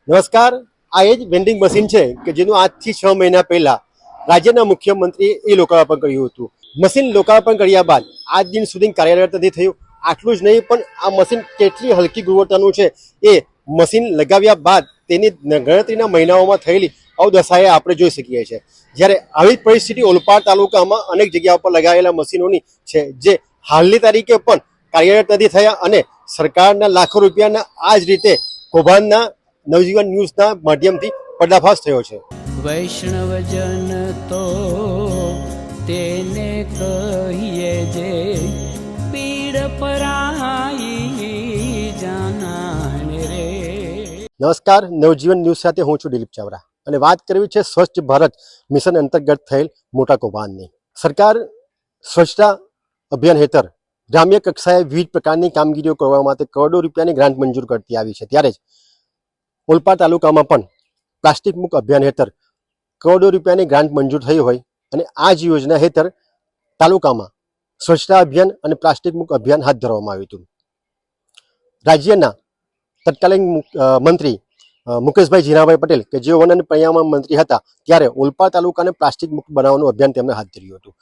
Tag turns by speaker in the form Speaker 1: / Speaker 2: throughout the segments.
Speaker 1: નમસ્કાર। આ એ જ વેન્ડિંગ મશીન છે કે જેનું આજથી 6 મહિના પહેલા રાજ્યના મુખ્યમંત્રીએ લોકાર્પણ કર્યું હતું। મશીન લોકાર્પણ કર્યા બાદ આજ દિન સુધી કાર્યરત નથી થયું। આટલું જ નહીં પણ આ મશીન કેટલી હલકી ગુણવત્તાનું છે એ મશીન લગાવ્યા બાદ તેની ગણતરીના મહિનાઓમાં થયેલી અવદશાએ આપણે જોઈ શકીએ છીએ। જ્યારે આવી પરિસ્થિતિ ઓલપાડ તાલુકામાં અનેક જગ્યાઓ પર લગાવેલા મશીનોની છે જે હાલની તારીખે પણ કાર્યરત નથી થયા અને સરકારના લાખો રૂપિયાના આ જ રીતે કૌભાંડના નવજીવન ન્યૂઝના માધ્યમથી પર્દાફાશ થયો છે।
Speaker 2: વૈષ્ણવજન તો તેને કહીએ જે પીડ પરાઈ જાનાને રે।
Speaker 1: નમસ્કાર, નવજીવન ન્યૂઝ સાથે હું છું દિલીપ ચાવડા અને વાત કરવી છે સ્વચ્છ ભારત મિશન અંતર્ગત થયેલ મોટા કૌભાંડની। સરકાર સ્વચ્છતા અભિયાન હેઠળ ગ્રામ્ય કક્ષાએ વિવિધ પ્રકારની કામગીરીઓ કરવા માટે કરોડો રૂપિયાની ગ્રાન્ટ મંજૂર કરતી આવી છે। ત્યારે જ ઓલપાડ તાલુકામાં પણ પ્લાસ્ટિક મુક્ત અભિયાન હેઠળ કરોડો રૂપિયાની ગ્રાન્ટ મંજૂર થઈ હોય અને આ જ યોજના હેઠળ તાલુકામાં સ્વચ્છતા અભિયાન અને પ્લાસ્ટિક મુક્ત અભિયાન હાથ ધરવામાં આવ્યું હતું। રાજ્યના તત્કાલીન મંત્રી મુકેશભાઈ જીનાભાઈ પટેલ કે જેઓ વન અને પર્યાવરણ મંત્રી હતા ત્યારે ઓલપાડ તાલુકાને પ્લાસ્ટિક મુક્ત બનાવવાનું અભિયાન તેમણે હાથ ધર્યું હતું।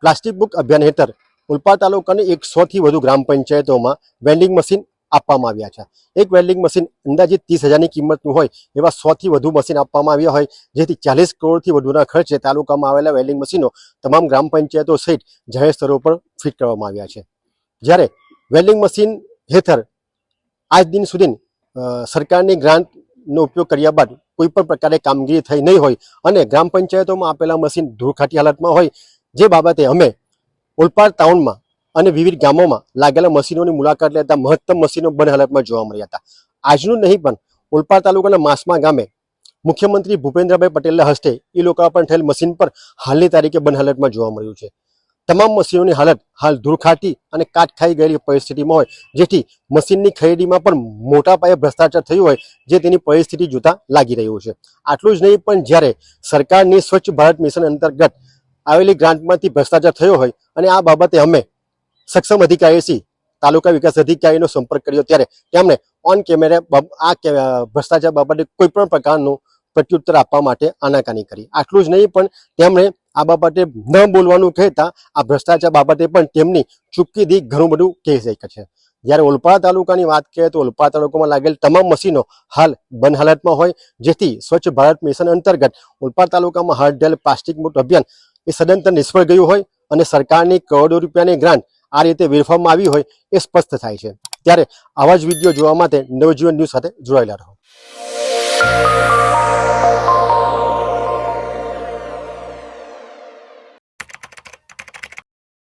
Speaker 1: પ્લાસ્ટિક મુક્ત અભિયાન હેઠળ ઓલપાડ તાલુકાની 100થી વધુ ગ્રામ પંચાયતોમાં વેન્ડિંગ મશીન આપવામાં આવ્યા છે। એક વેલ્ડિંગ મશીન અંદાજિત 30,000ની કિંમતનું હોય એવા 100થી વધુ મશીન આપવામાં આવ્યા હોય, જેથી 40 કરોડથી વધુના ખર્ચે તાલુકામાં આવેલા વેલ્ડિંગ મશીનો તમામ ગ્રામ પંચાયતો સહિત જાહેર સ્થળો પર ફિટ કરવામાં આવ્યા છે। જ્યારે વેલ્ડિંગ મશીન હેઠળ આજ દિન સુધી સરકારની ગ્રાન્ટનો ઉપયોગ કર્યા બાદ કોઈ પણ પ્રકારે કામગીરી થઈ નહીં હોય અને ગ્રામ પંચાયતોમાં આપેલા મશીન ધૂળખાટી હાલતમાં હોય, જે બાબતે અમે ઓલપાડ ટાઉનમાં અને વિવિધ ગામોમાં લાગેલા મશીનોની મુલાકાત લેતા મહત્તમ મશીનો બંધ હાલતમાં જોવા મળ્યા હતા। આજનું નહીં પણ ઓલપાડ તાલુકાના માસમા ગામે મુખ્યમંત્રી ભૂપેન્દ્રભાઈ પટેલના હસ્તે લોકાર્પણ થયેલ મશીન પર હાલની તારીખે બંધ હાલતમાં જોવા મળ્યું છે। તમામ મશીનોની હાલત હાલ ધૂળખાટી અને કાટ ખાઈ ગયેલી પરિસ્થિતિમાં હોય, જેથી મશીનની ખરીદીમાં પણ મોટા પાયે ભ્રષ્ટાચાર થયું હોય, જે તેની પરિસ્થિતિ જોતા લાગી રહ્યું છે। આટલું જ નહીં પણ જ્યારે સરકારની સ્વચ્છ ભારત મિશન અંતર્ગત આવેલી ગ્રાન્ટમાંથી ભ્રષ્ટાચાર થયો હોય અને આ બાબતે અમે સક્ષમ અધિકારીથી તાલુકા વિકાસ અધિકારીનો સંપર્ક કર્યો ત્યારે તેમણે ઓન કેમેરા આ ભ્રષ્ટાચાર બાબતે કોઈ પણ પ્રકારનું પ્રત્યુત્તર આપવા માટે આનાકાની કરી। આટલું જ નહીં પણ તેમણે આ બાબતે ન બોલવાનું કહેતા આ ભ્રષ્ટાચાર બાબતે પણ તેમની ચૂપકીથી ઘણું બધું કહી શકે છે। જ્યારે ઓલપાડ તાલુકાની વાત કરીએ તો ઓલપાડ તાલુકામાં લાગેલ તમામ મશીનો હાલ બંધ હાલતમાં હોય, જેથી સ્વચ્છ ભારત મિશન અંતર્ગત ઓલપાડ તાલુકામાં હાથ ધરેલ પ્લાસ્ટિક મુક્ત અભિયાન એ સદંતર નિષ્ફળ ગયું હોય અને સરકારની કરોડો રૂપિયાની ગ્રાન્ટ આ રીતે વેરફાવવામાં આવી હોય એ સ્પષ્ટ થાય છે। ત્યારે આવા જ વિડીયો જોવા માટે નવજીવન ન્યૂઝ સાથે જોડાયેલા રહો।